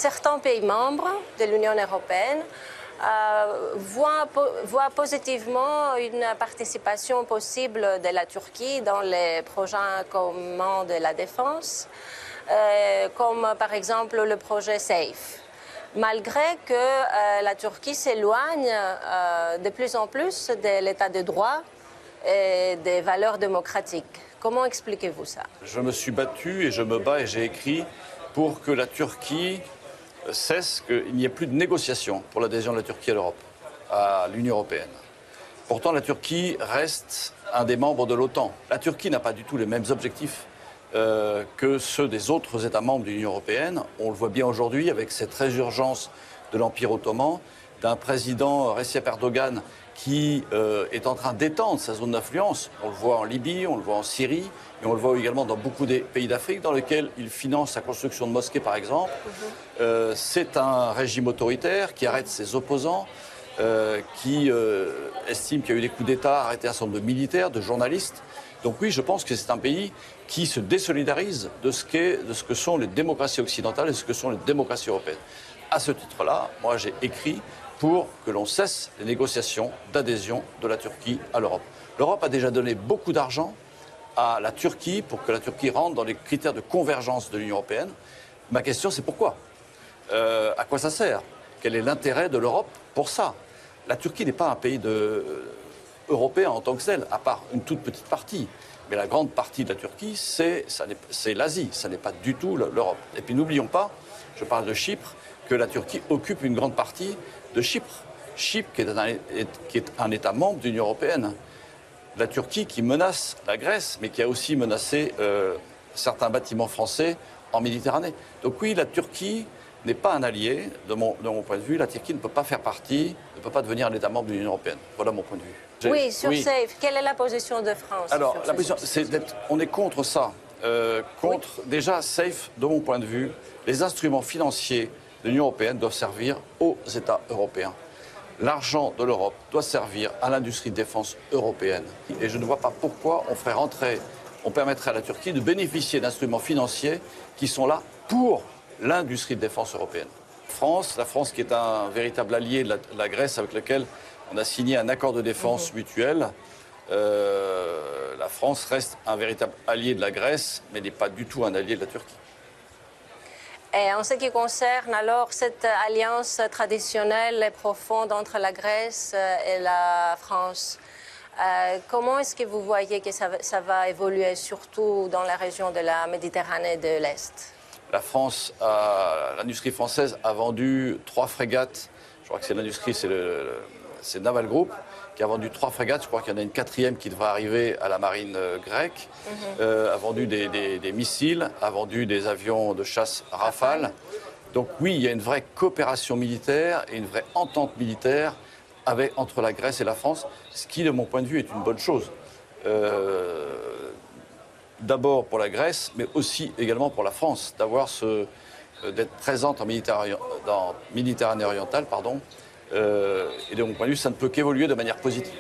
certains pays membres de l'Union européenne voient positivement une participation possible de la Turquie dans les projets communs de la défense, comme par exemple le projet SAFE, malgré que la Turquie s'éloigne de plus en plus de l'état de droit et des valeurs démocratiques. Comment expliquez-vous ça? Je me suis battu et je me bats et j'ai écrit pour que la Turquie cesse, qu'il n'y ait plus de négociations pour l'adhésion de la Turquie à l'Europe, à l'Union européenne. Pourtant, la Turquie reste un des membres de l'OTAN. La Turquie n'a pas du tout les mêmes objectifs que ceux des autres États membres de l'Union européenne. On le voit bien aujourd'hui avec cette résurgence de l'Empire ottoman, d'un président Recep Erdogan qui est en train d'étendre sa zone d'influence. On le voit en Libye, on le voit en Syrie, et on le voit également dans beaucoup des pays d'Afrique dans lesquels il finance la construction de mosquées, par exemple. C'est un régime autoritaire qui arrête ses opposants, qui estime qu'il y a eu des coups d'État, arrêté un certain nombre de militaires, de journalistes. Donc oui, je pense que c'est un pays qui se désolidarise de ce que sont les démocraties occidentales et de ce que sont les démocraties européennes. À ce titre-là, moi j'ai écrit pour que l'on cesse les négociations d'adhésion de la Turquie à l'Europe. L'Europe a déjà donné beaucoup d'argent à la Turquie pour que la Turquie rentre dans les critères de convergence de l'Union européenne. Ma question, c'est pourquoi? À quoi ça sert? Quel est l'intérêt de l'Europe pour ça? La Turquie n'est pas un pays européen en tant que tel, à part une toute petite partie. Mais la grande partie de la Turquie, c'est l'Asie, ça n'est pas du tout l'Europe. Et puis n'oublions pas, je parle de Chypre, que la Turquie occupe une grande partie de Chypre. Chypre qui est un État membre de l'Union européenne. La Turquie qui menace la Grèce, mais qui a aussi menacé certains bâtiments français en Méditerranée. Donc oui, la Turquie n'est pas un allié, de mon point de vue. La Turquie ne peut pas faire partie, ne peut pas devenir un État membre de l'Union européenne. Voilà mon point de vue. Oui, sur SAFE, quelle est la position de France? Alors, la position, on est contre ça. Déjà, SAFE, de mon point de vue, les instruments financiers de l'Union européenne doivent servir aux États européens. L'argent de l'Europe doit servir à l'industrie de défense européenne. Et je ne vois pas pourquoi on permettrait à la Turquie de bénéficier d'instruments financiers qui sont là pour l'industrie de défense européenne. La France qui est un véritable allié de la Grèce avec laquelle on a signé un accord de défense mutuel. La France reste un véritable allié de la Grèce, mais n'est pas du tout un allié de la Turquie. Et en ce qui concerne alors cette alliance traditionnelle et profonde entre la Grèce et la France, comment est-ce que vous voyez que ça va évoluer, surtout dans la région de la Méditerranée de l'Est? La France, l'industrie française a vendu 3 frégates. Je crois que c'est l'industrie, c'est Naval Group qui a vendu 3 frégates. Je crois qu'il y en a une 4e qui devra arriver à la marine grecque. A vendu des missiles, a vendu des avions de chasse Rafale. Donc oui, il y a une vraie coopération militaire et une vraie entente militaire entre la Grèce et la France, ce qui, de mon point de vue, est une bonne chose. D'abord pour la Grèce, mais aussi également pour la France, d'être présente en Méditerranée orientale, et de mon point de vue, ça ne peut qu'évoluer de manière positive.